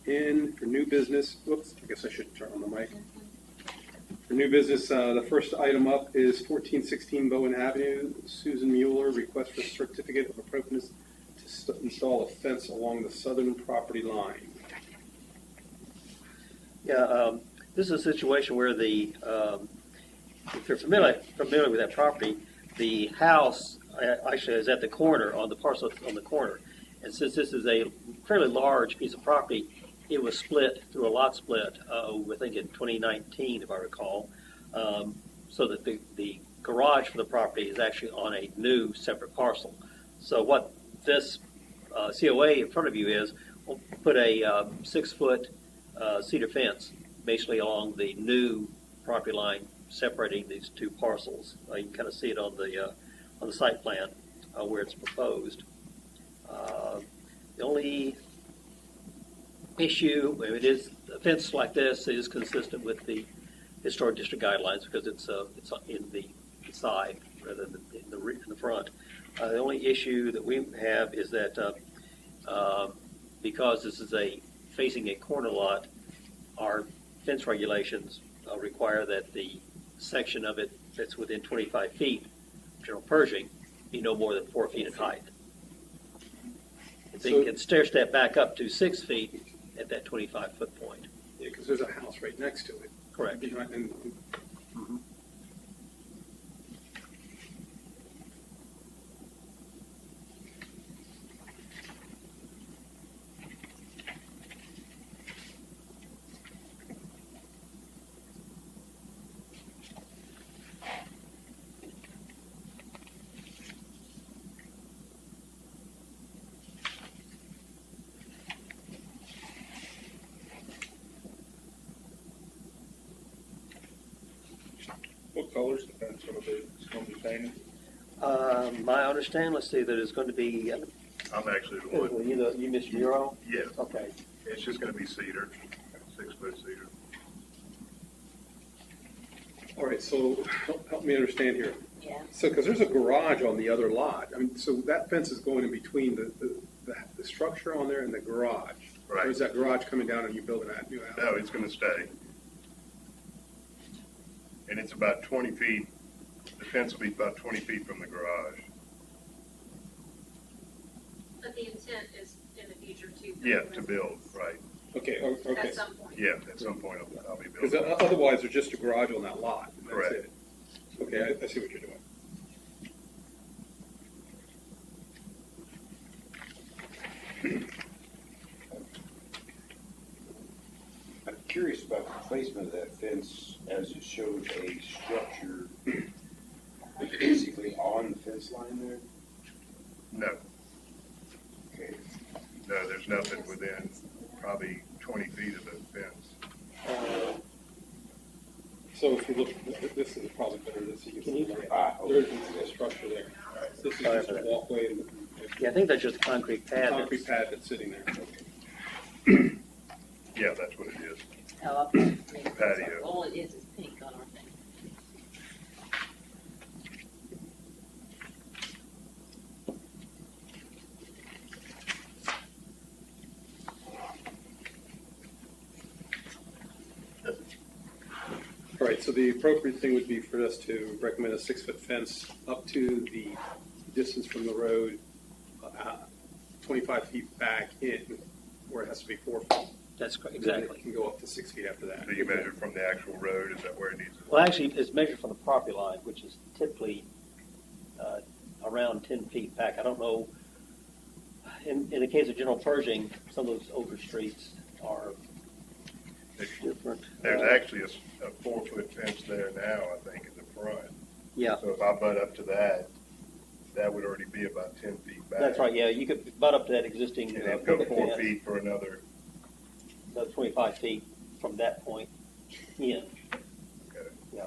in for new business. Whoops, I guess I should turn on the mic. For new business, the first item up is 1416 Bowen Avenue. Susan Mueller, request for certificate of appropriateness to install a fence along the southern property line. Yeah, this is a situation where the, if you're familiar with that property, the house actually is at the corner, on the parcel on the corner. And since this is a fairly large piece of property, it was split through a lot split, I think in 2019, if I recall, so that the garage for the property is actually on a new separate parcel. So what this COA in front of you is, we'll put a 6-foot cedar fence basically along the new property line separating these two parcels. You can kind of see it on the site plan where it's proposed. The only issue, it is a fence like this is consistent with the historic district guidelines because it's in the side rather than in the front. The only issue that we have is that because this is facing a corner lot, our fence regulations require that the section of it that's within 25 feet, general Pershing, be no more than 4 feet in height. If they can stair step back up to 6 feet at that 25-foot point. Yeah, because there's a house right next to it. Correct. Mm-hmm. What color's the fence going to be? It's going to be painted? My understanding, let's see, that it's going to be, I'm actually the one. you, Mr. Euro? Yes. Okay. It's just going to be cedar, 6-foot cedar. All right, so help me understand here. Yeah. So, because there's a garage on the other lot, I mean, so that fence is going in between the structure on there and the garage. Right. Or is that garage coming down and you building a new house? No, it's going to stay. And it's about 20 feet, the fence will be about 20 feet from the garage. But the intent is in the future to build. Yeah, to build, right. Okay, okay. At some point. Yeah, at some point I'll be Because building. otherwise, there's just a garage on that lot. And that's Correct. it. Okay, I see what you're doing. I'm curious about the placement of that fence as it shows a structure basically on the fence line there. No, Okay. no, there's nothing within probably 20 feet of the fence. So if you look, this is probably better. This you can see. Okay. There's a structure there. This is Sorry just for a that. walkway and Yeah, I think that's just a concrete pad. concrete pad that's sitting there. Yeah, that's what it is. Oh, okay. Patio. All it is pink on our thing. All right, so the appropriate thing would be for us to recommend a 6-foot fence up to the distance from the road, 25 feet back in, where it has to be 4 feet. That's correct, And then exactly. it can go up to 6 feet after that. Do you measure from the actual road? Is that where it needs to? Well, actually, it's measured from the property line, which is typically around 10 feet back. I don't know, in the case of General Pershing, some of those older streets are different. There's actually a 4-foot fence there now, I think, in the front. Yeah, So if I butt up to that, that would already be about 10 feet back. that's right, yeah, you could butt up to that existing And then go picket 4 fence, feet for another. about 25 feet from that point in. Okay. Yeah.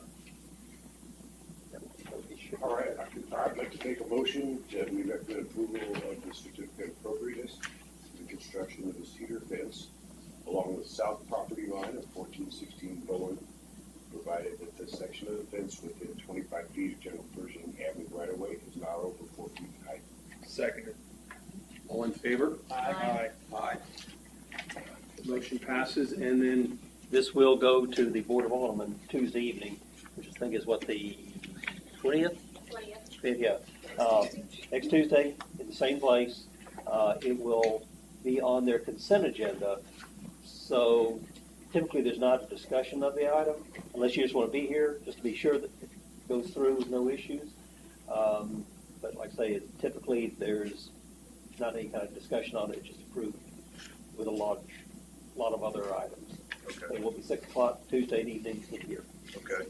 That would be sure. All right, I'd like to make a motion that we recommend approval of the certificate of appropriateness for the construction of the cedar fence along the south property line of 1416 Bowen, provided that the section of the fence within 25 feet of General Pershing Avenue right-of-way is not over 4 feet in height. Seconded. All in favor? Aye. Aye. Motion passes, and then This will go to the Board of Aldermen Tuesday evening, which I think is what, the 20th? 20th. Yeah. Next Tuesday, in the same place. It will be on their consent agenda. So typically, there's not a discussion of the item, unless you just want to be here, just to be sure that it goes through with no issues. But like I say, typically, there's not any kind of discussion on it, it's just approved with a lot of other items. Okay, It will be 6 o'clock Tuesday evening in here. okay.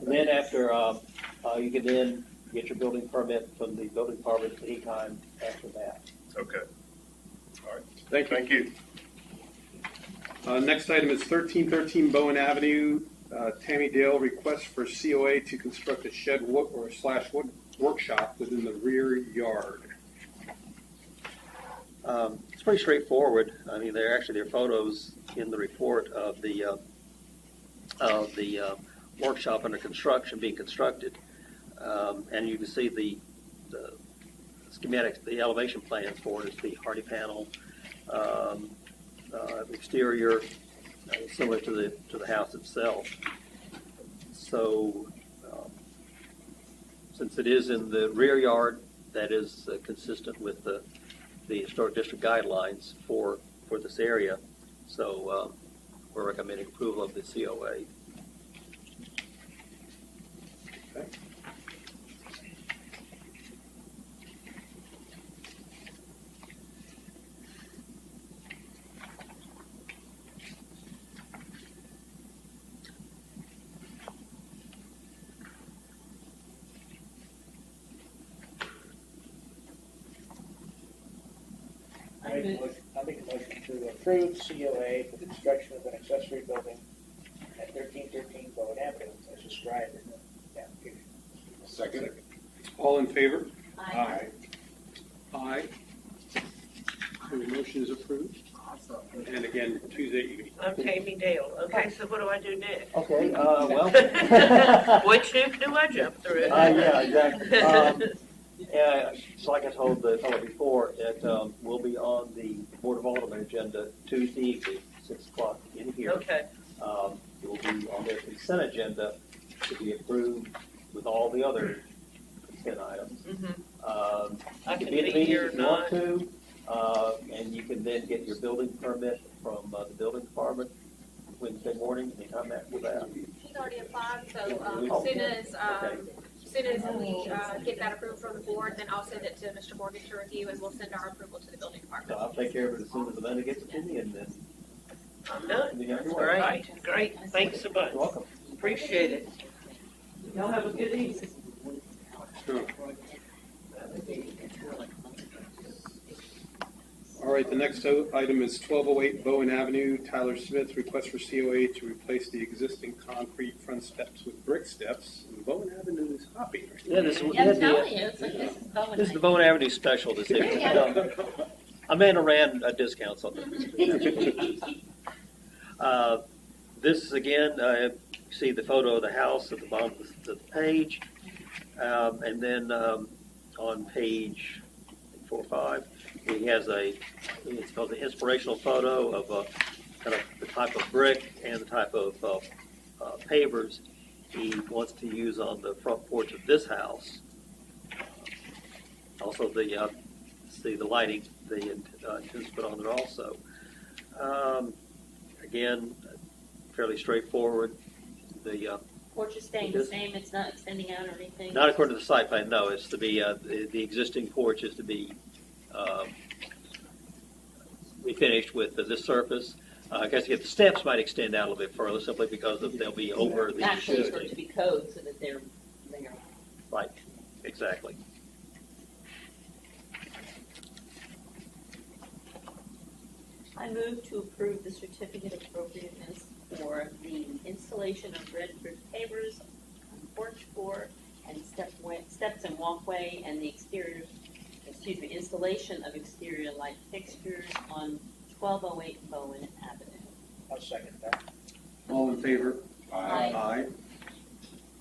And then after, you can then get your building permit from the building department anytime after that. Okay. All right. Thank you. Thank you. Next item is 1313 Bowen Avenue. Tammy Dale requests for COA to construct a shed wood wood workshop within the rear yard. It's pretty straightforward. I mean, there are photos in the report of the workshop under construction, being constructed. And you can see the schematics, the elevation plans for it. It's the hardy panel, exterior, similar to the house itself. So, since it is in the rear yard, that is consistent with the historic district guidelines for this area. So, we're recommending approval of the COA. Okay. I make a motion to approve COA for the construction of an accessory building at 1313 Bowen Avenue, as described in the application. Second? All in favor? Aye. Aye. So the motion is approved. And again, Tuesday evening. I'm Tammy Dale. Okay, so what do I do next? Okay, well. Which hoop do I jump through? Yeah, exactly. So like I told the fellow before, it will be on the Board of Aldermen agenda Tuesday evening, 6 o'clock in here. Okay, It will be on their consent agenda to be approved with all the other consent items. I You can be at the be meeting here if or you want not. to, and you can then get your building permit from the building department Wednesday morning, anytime after that. He's already applied, so Oh, as soon as we get that approved from the board, then I'll send it to Mr. Morgan to review, and we'll send our approval to the building So department. I'll take care of it as soon as Amanda gets it to me, and then I'm done. you'll be on That's your way. great, great. Thanks so much. You're welcome. Appreciate it. Y'all have a good evening. Sure. All right, the next item is 1208 Bowen Avenue. Tyler Smith requests for COA to replace the existing concrete front steps with brick steps. And Bowen Avenue is hopping right Yeah, this, I'm telling you, it's like, this is Bowen. this is the Bowen Avenue special this evening. Amanda ran discounts on this. This is again, you see the photo of the house at the bottom of the page. And then on page 4 or 5, he has it's called the inspirational photo of kind of the type of brick and the type of pavers he wants to use on the front porch of this house. Also, see the lighting they intend to put on there also. Again, fairly straightforward. The Porch is staying the same, it's not extending out or anything? not according to the site plan, no. It's to be the existing porch is to be refinished with this surface. I guess the steps might extend out a little bit further simply because they'll be over the Actually, for it to existing. be code so that they're there. Right, exactly. I move to approve the certificate of appropriateness for the installation of red brick pavers on porch floor and steps and walkway and the installation of exterior light fixtures on 1208 Bowen Avenue. I'll second that. All in favor? Aye. Aye.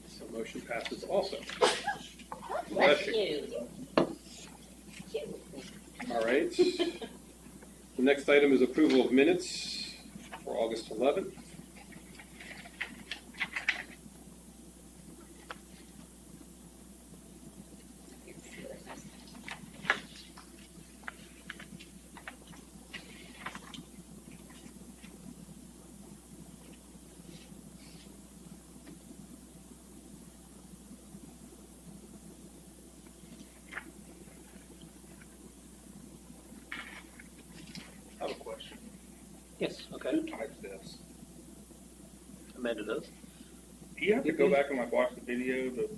So motion passes also. Bless Bless you. you. All right. The next item is approval of minutes for August 11th. I have a question. Yes, okay. Who types this? Amanda does. Do you have to go back and like watch the video to?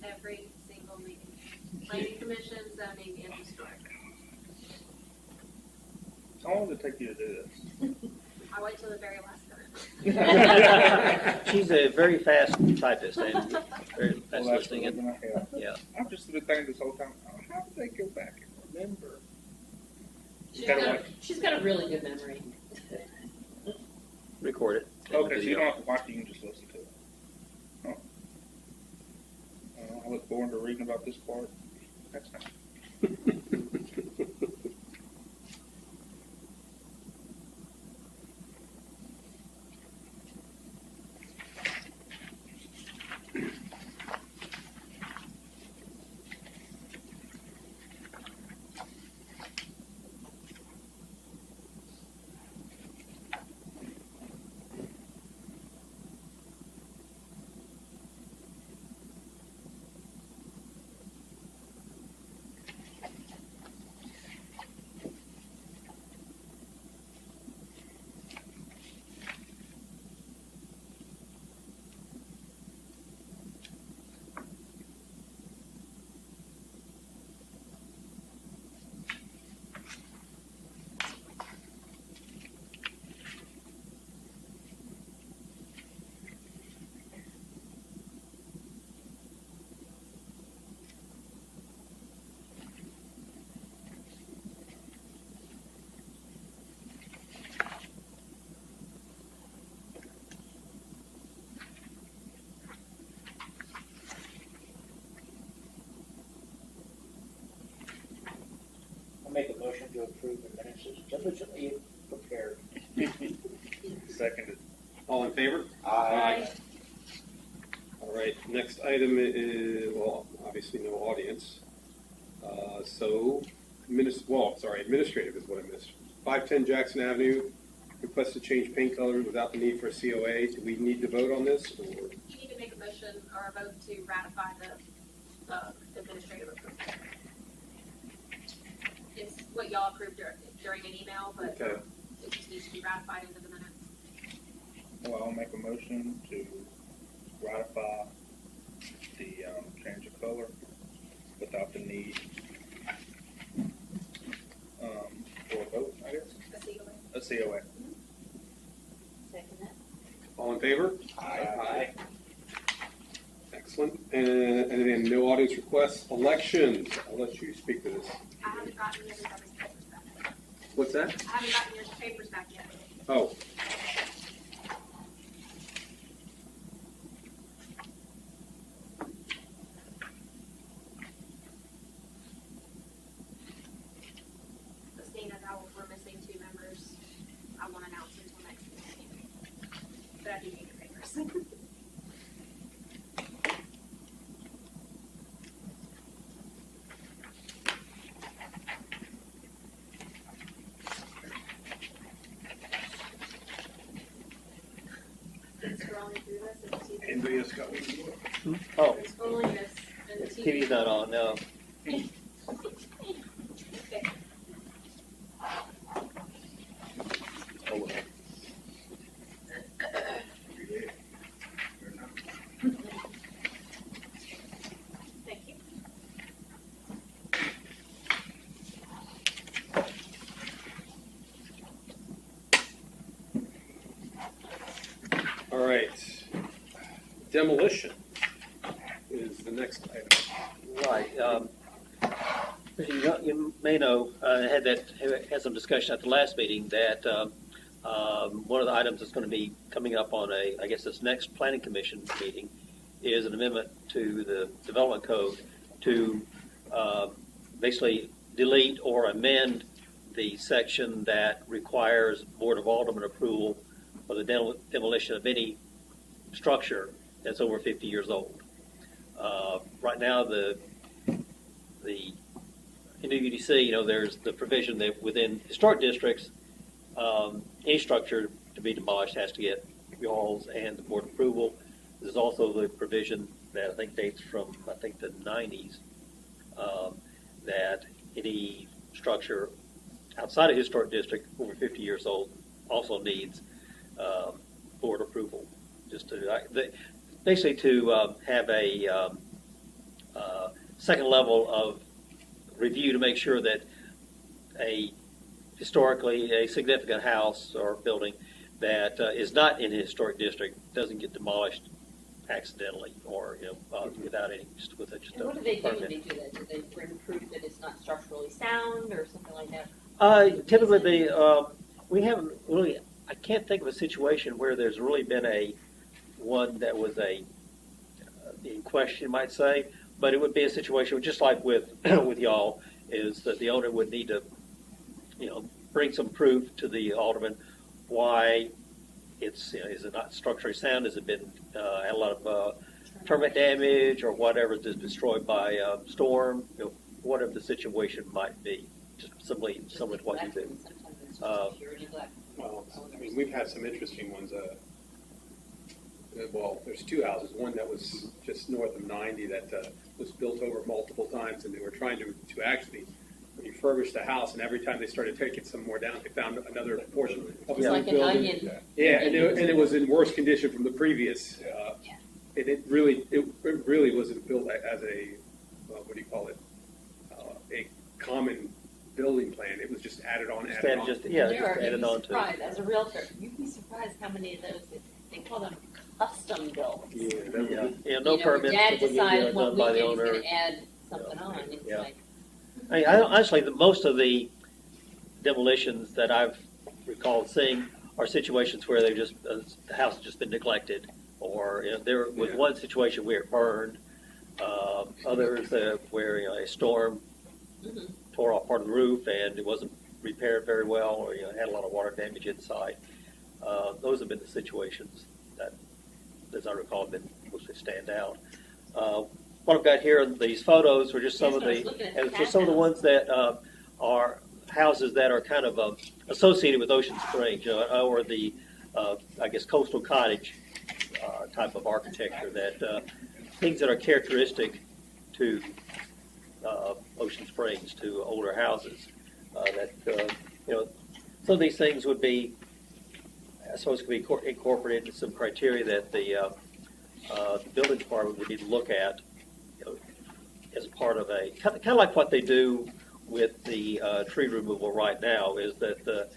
Every single meeting. Planning commission, zoning, and historic. How long does it take you to do this? I wait till the very last minute. She's a very fast typist and very fast Well, that's listening. what And, I have. yeah. I've just been thinking this whole time, how did they go back and remember? She's Kinda got, like- she's got a really good memory. Record it. Okay, so you Video. don't have to watch it, you can just listen to it. Huh. I look forward to reading about this part next time. I'll make a motion to approve the minutes as diligently prepared. Seconded. All in favor? Aye. All right, next item is, well, obviously no audience. Administrative is what I missed. 510 Jackson Avenue, request to change paint color without the need for a COA. Do we need to vote on this, or? You need to make a motion or a vote to ratify the administrative approval. It's what y'all approved during an email, but Okay. it just needs to be ratified into the minutes. Well, I'll make a motion to ratify the change of color without the need for a vote, I guess, A COA. a COA. Second that. All in favor? Aye. Excellent. And then no audience requests. Elections. I'll let you speak to this. I haven't gotten everybody's papers back. What's that? I haven't gotten your papers back yet. Oh. Seeing as how we're missing 2 members, I won't announce it until next meeting. But I do need your papers. Scrolling through this and see. Anybody else got one? Oh, There's only this and the TV's TV. not on, no. Okay. Oh, well. Thank you. All right. Demolition is the next item. Right. You may know, had some discussion at the last meeting that one of the items that's going to be coming up on this next planning commission meeting is an amendment to the development code to basically delete or amend the section that requires Board of Alderman approval for the demolition of any structure that's over 50 years old. Right now, in the UDC, there's the provision that within historic districts, any structure to be demolished has to get y'all's and the board approval. There's also the provision that I think dates from, the 90s, that any structure outside of historic district over 50 years old also needs board approval. Just to basically to have a second level of review to make sure that historically a significant house or building that is not in a historic district doesn't get demolished accidentally or without any just with just And what do they do when they do that? Do they bring proof that it's not structurally sound or something like that? Typically, we haven't really. I can't think of a situation where there's really been one that was in question, you might say. But it would be a situation just like with with y'all, is that the owner would need to, bring some proof to the alderman why it's is it not structurally sound? Has it been had a lot of termite damage or whatever is destroyed by storm? Whatever the situation might be, just simply similar to what you do. Well, we've had some interesting ones. Well, there's two houses. One that was just north of 90 that was built over multiple times, and they were trying to actually refurbish the house. And every time they started taking some more down, they found another portion of the Like an building. onion. Yeah, and it was in worse condition from the previous. And it really wasn't built as a what do you call it? A common building plan. It was just added on. There are, added on to. as a realtor, you'd be surprised how many of those they call them custom builds. No permits. Where Dad decided done one by the weekend he's owner. going to add something on. It's like, Honestly, most of the demolitions that I've recalled seeing are situations where the house has just been neglected, or there was one situation where it burned. Others where a storm tore off part of the roof and it wasn't repaired very well, or had a lot of water damage inside. Those have been the situations that, as I recall, have been mostly stand out. What I've got here in these photos are just some of the ones that are houses that are kind of associated with Ocean Springs, or the coastal cottage type of architecture, that things that are characteristic to Ocean Springs, to older houses. Some of these things would be, I suppose, could be incorporated into some criteria that the building department would need to look at, as a part of kind of like what they do with the tree removal right now, is that the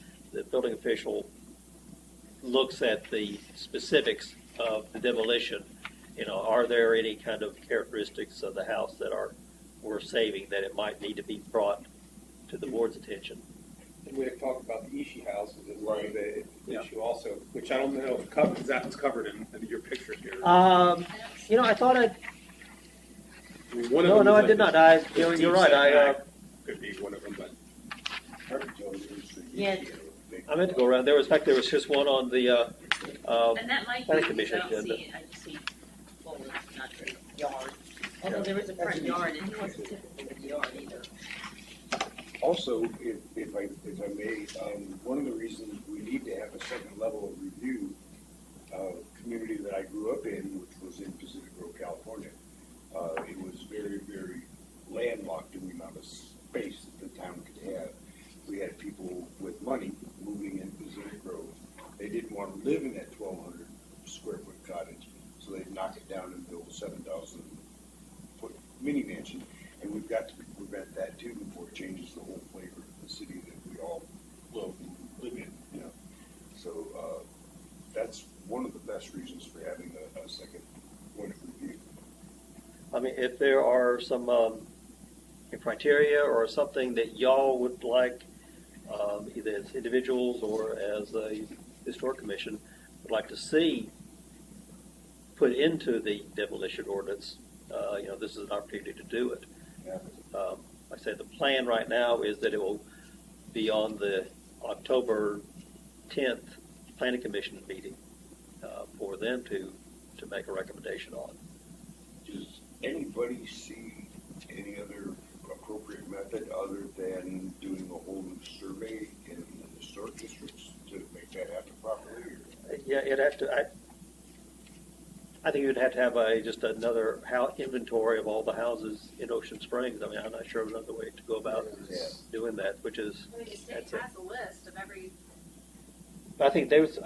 building official looks at the specifics of the demolition. Are there any kind of characteristics of the house that are worth saving that it might need to be brought to the board's attention? And we had talked about the Ishii houses as one of the issue also, which I don't know if that was covered in your picture here. I thought I One of them I is did not. You're right. Could be one of them, but yeah, I meant to go around. There was just one on the and that might planning be, commission I don't agenda. see it, I just see forward, not the yard. Although there is a front yard, and he wasn't typical with the yard either. Also, if I may, one of the reasons we need to have a second level of review, community that I grew up in, which was in Pacific Grove, California, it was very, very landlocked in the amount of space that the town could have. We had people with money moving in Pacific Grove. They didn't want to live in that 1,200 square foot cottage, so they'd knock it down and build a 7,000 foot mini mansion. And we've got to prevent that too before it changes the whole flavor of the city that we all love and live in. So that's one of the best reasons for having a second point of review. If there are some criteria or something that y'all would like, either as individuals or as a historic commission, would like to see put into the demolition ordinance, this is an opportunity to do it. Like I said, the plan right now is that it will be on the October 10th Planning Commission meeting for them to make a recommendation on. Does anybody see any other appropriate method other than doing a whole new survey in the historic districts to make that happen properly? Yeah, it'd have to, I think you'd have to have just another inventory of all the houses in Ocean Springs. I mean, I'm not sure of another way to go about doing that, which is, I mean, the state that's it. has a list of every, I think those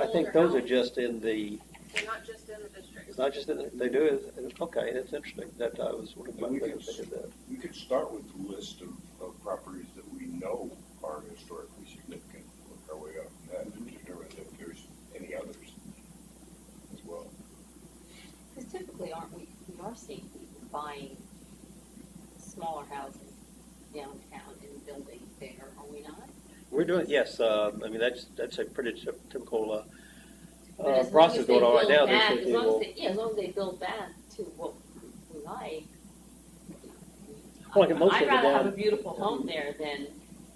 are just in the, they're not just in the district. it's not just in, they do it, okay, that's interesting, that I was wondering And about we that, could, if they did that. we could start with the list of properties that we know are historically significant, work our way up from that and determine if there's any others as well. Because typically, we are seeing people buying smaller houses downtown and building there, are we not? We're doing, yes, I mean, that's a pretty typical But as long process as they going on right now. build back, There's as long people- as they, yeah, as long as they build back to what we like. Well, like most I'd of the rather have down- a beautiful home there than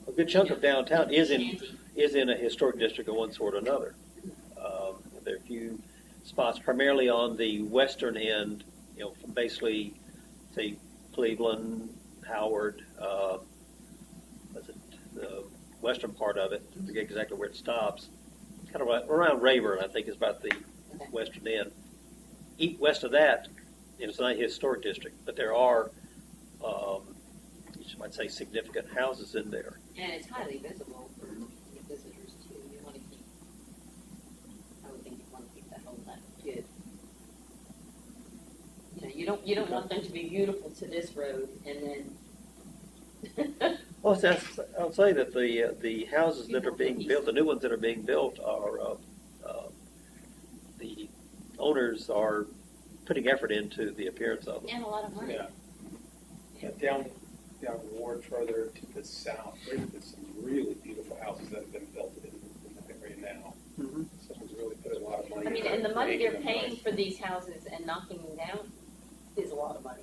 A good chunk of downtown is shanty. in a historic district of one sort or another. There are a few spots, primarily on the western end, from basically, say, Cleveland, Howard, the western part of it, I forget exactly where it stops. Kind of around Rayburn, I think, is about the western end. West of that, it's not a historic district, but there are, you might say, significant houses in there. And it's highly visible for visitors too. You want to keep, I would think you want to keep that home that good. You don't want them to be beautiful to this road and then. Well, I'll say that the houses that are being built, the new ones that are being built are, the owners are putting effort into the appearance of them. And a lot of money. Down Ward further to the south, there's some really beautiful houses that have been built in that area now. Mm-hmm. Someone's really put a lot of money. I mean, into and the money making they're them paying nice. for these houses and knocking them down is a lot of money.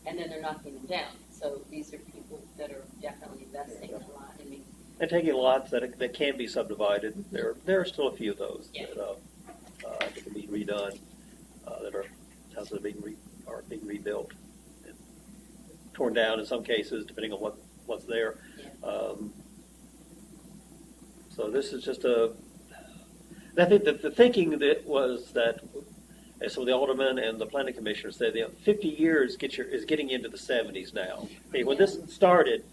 And then they're knocking them down. So these are people that are definitely investing a lot. I mean, And taking lots that can be subdivided. There are still a few of those Yeah. that can be redone, that are houses that are being rebuilt, and torn down in some cases, depending on what's there. Yeah. So this is just I think that the thinking that was that, as some of the aldermen and the planning commissioners said, 50 years is getting into the 70s now. I mean, when this started,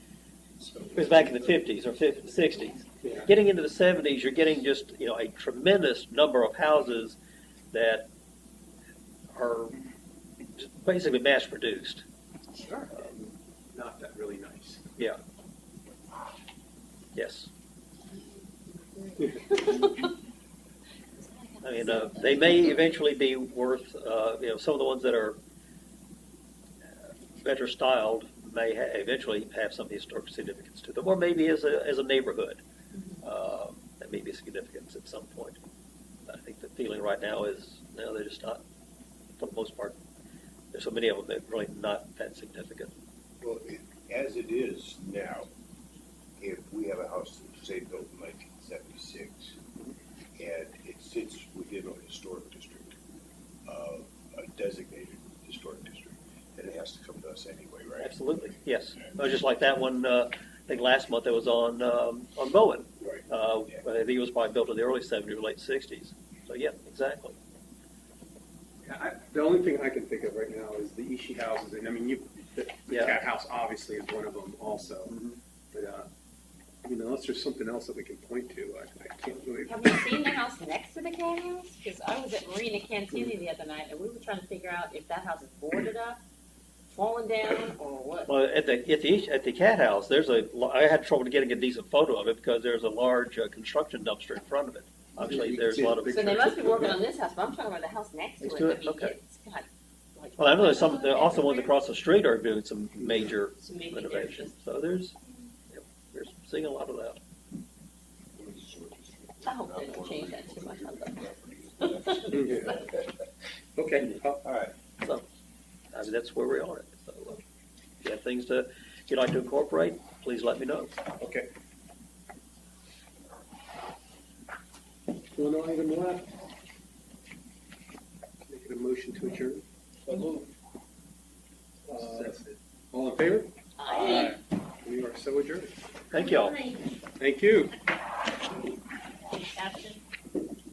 it was back in the 50s or 60s. Yeah. Getting into the 70s, you're getting just a tremendous number of houses that are just basically mass produced. Sure. Not that really nice. Yeah. Yes. I mean, they may eventually be worth, some of the ones that are better styled may eventually have some historic significance to them, or maybe as a neighborhood, that may be significance at some point. I think the feeling right now is, they're just not, for the most part, there's so many of them that are really not that significant. Well, as it is now, if we have a house that's, say, built in 1976, and it sits within a historic district, a designated historic district, then it has to come to us anyway, right? Absolutely, yes. Just like that one, I think last month it was on Bowen. Right. I think it was probably built in the early 70s or late 60s. So yeah, exactly. Yeah, the only thing I can think of right now is the Ishii houses, and I mean, the Yeah. cat house obviously is one of them also. Mhm. But unless there's something else that we can point to, I can't really. Have you seen the house next to the cat house? Because I was at Marina Cantina the other night, and we were trying to figure out if that house is boarded up, fallen down, or what. Well, at the cat house, I had trouble getting a decent photo of it because there's a large construction dumpster in front of it. Obviously, there's a lot of. So they must be working on this house, but I'm talking about the house next to Next it. to it? I mean, Okay. it's got like. Well, I know there's also ones across the street are doing some major So maybe renovations. So there's seeing a lot of that. I hope they don't change that too much. Okay. All right. So, I mean, that's where we are. So, if you have things you'd like to incorporate, please let me know. Okay. One item left. Make it a motion to adjourn. So move. All in favor? Aye. We are so adjourned. Thank y'all. Thank you. Captain